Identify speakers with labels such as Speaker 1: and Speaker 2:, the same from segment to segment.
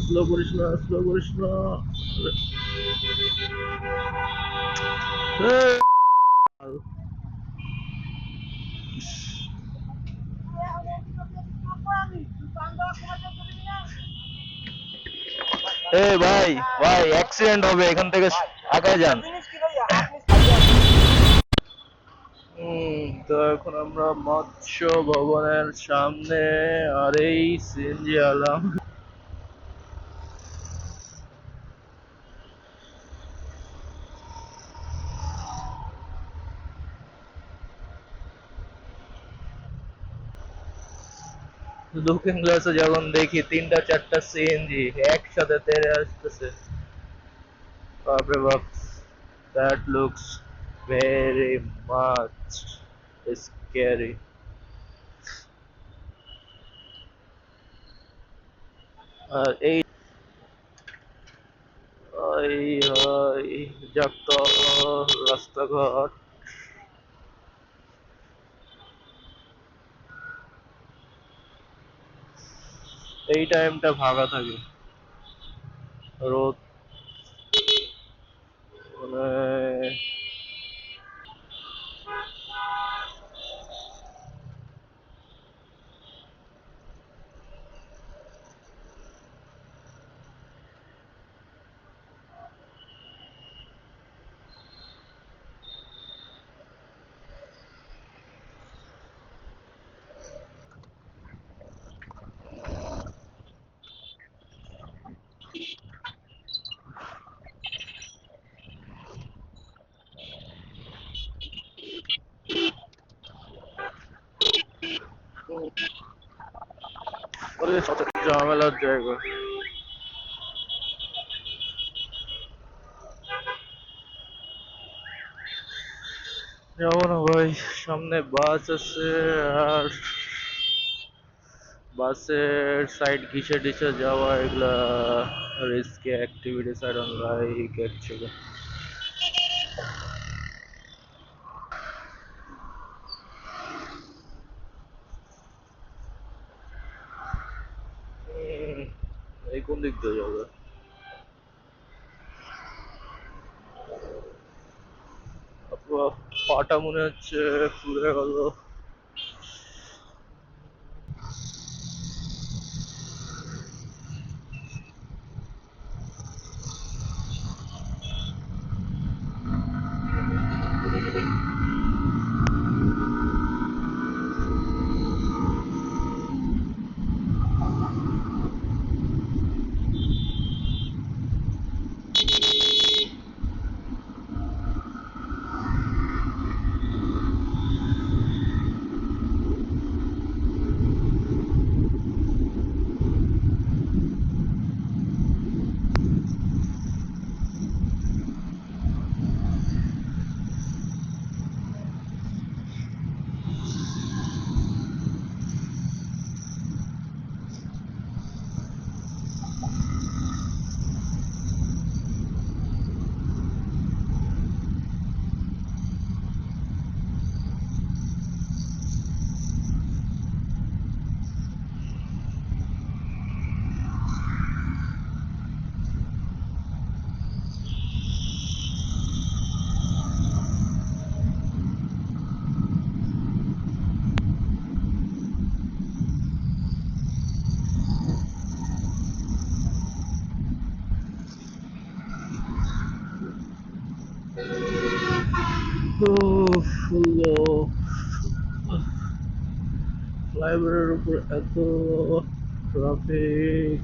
Speaker 1: Slow করিস না, slow করিস না। এই, এই ভাই, ভাই অ্যাক্সিডেন্ট হবে, এখান থেকে আগায় যান। তো এখন আমরা মৎস্য ভবনের সামনে, আর এই সিএনজি আলাম। লুকিং গ্লাসে যখন দেখি তিনটা চারটা সিএনজি একসাথে তেড়ে আসতেছে, বাপরে বাপ, that looks very much scary. আর এই ওই ওই যত রাস্তাঘাট, এই টাইমটা ফাঁকা থাকে, রোদ মানে ঝামেলার জায়গা। যাবো না ভাই, সামনে বাস আছে, আর বাসের সাইড ঘিসে টিসে যাওয়া এগুলা risky activities, I don't like actually. এই কোন দিক দিয়ে যাবে? পাটা মনে হচ্ছে ফুলে গেল। ফ্লাইওভারের উপর এত ট্রাফিক।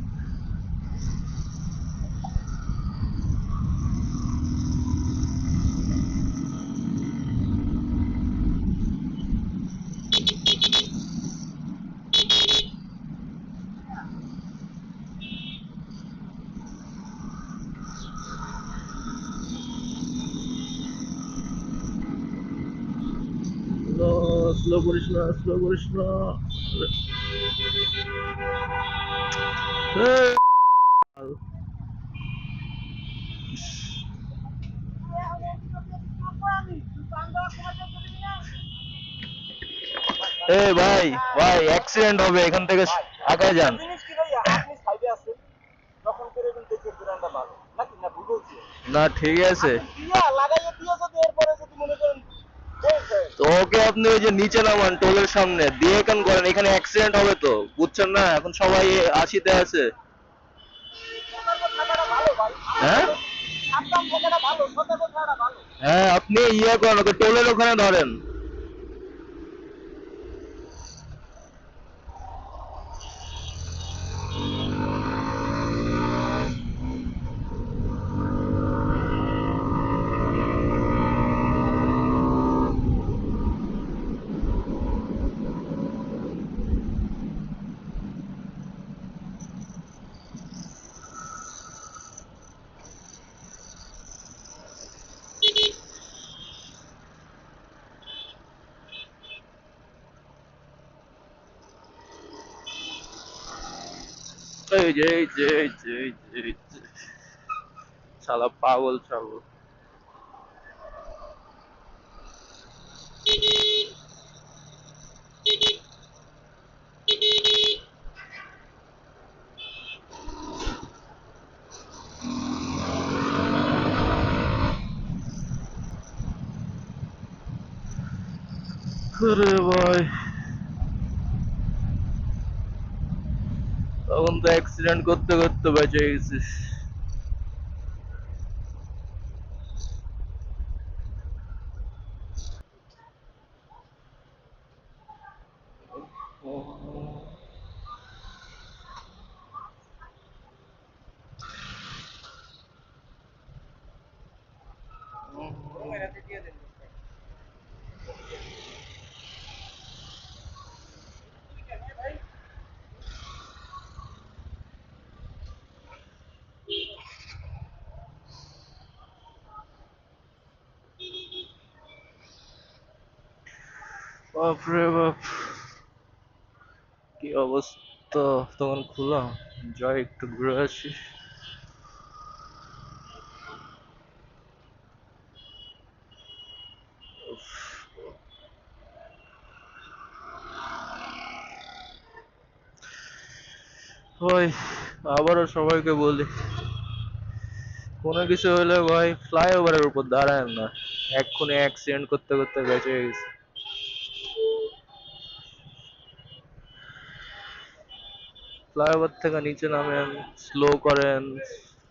Speaker 1: স্লো করিস না, স্লো করিস না। এই, এই ভাই, ভাই অ্যাক্সিডেন্ট হবে, এখান থেকে আগায় যান। না ঠিক আছে। তো ওকে আপনি ওই যে নিচে নামান টোলের সামনে দিয়ে কেন করেন, এখানে অ্যাক্সিডেন্ট হবে তো, বুঝছেন না এখন সবাই 80-তে আছে। হ্যাঁ হ্যাঁ, আপনি ইয়ে করেন, ওকে টোলের ওখানে ধরেন। এই যে এই যে এই যে এই যে এই যে। শালা পাগল ছাগল। আরে ভাই, তখন তো অ্যাক্সিডেন্ট করতে করতে বেঁচে গেছিস। বাপরে বাপ, কি অবস্থা। তখন খোলা, যাই একটু ঘুরে আসি। ওই আবারও সবাইকে বলি, কোনো কিছু হলে ভাই ফ্লাইওভারের উপর দাঁড়ায় না, এক্ষুনি অ্যাক্সিডেন্ট করতে করতে বেঁচে গেছে। ফ্লাইওভার থেকে নিচে নামেন, স্লো করেন,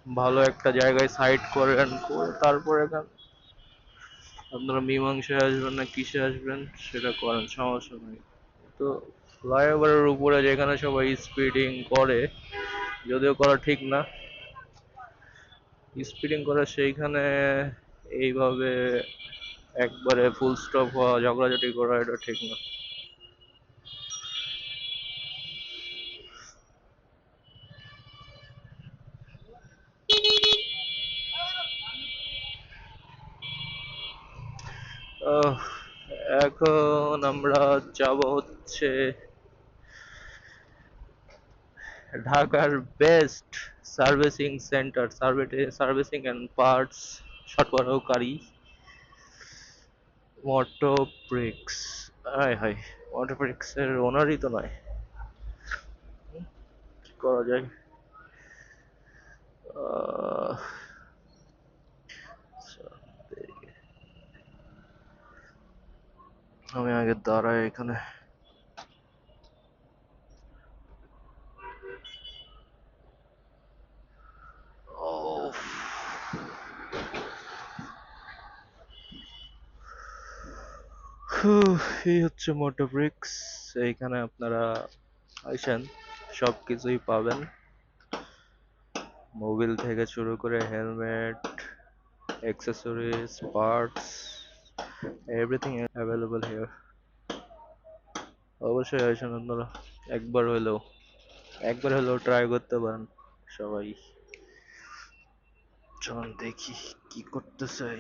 Speaker 1: ভালো একটা জায়গায় সাইড করেন, করে তারপর এখান আপনারা মীমাংসায় আসবেন না কিসে আসবেন সেটা করেন, সমস্যা নেই। তো ফ্লাইওভারের উপরে যেখানে সবাই স্পিডিং করে, যদিও করা ঠিক না, স্পিডিং করে সেইখানে এইভাবে একবারে ফুল স্টপ হওয়া, ঝগড়াঝাটি করা, এটা ঠিক না। আহ, এখন আমরা যাব হচ্ছে ঢাকার best servicing centre, servicing and parts সরবরাহকারী মোটোপ্রিক্স। হাই হাই, মোটোপ্রিক্স এর ওনারই তো নয়, কি করা যায়। আহ, আমি আগে দাঁড়াই এখানে। ও, এই হচ্ছে মোটোব্রিক্স। এইখানে আপনারা আসেন, সবকিছুই পাবেন, মোবিল থেকে শুরু করে helmet, accessories, parts, everything available here. অবশ্যই আসেন আপনারা, একবার হলেও একবার হলেও ট্রাই করতে পারেন সবাই। চল দেখি কি করতে চাই।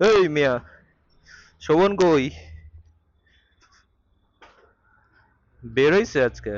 Speaker 1: এই মিয়া, শোভন কই, বের হইছে আজকে?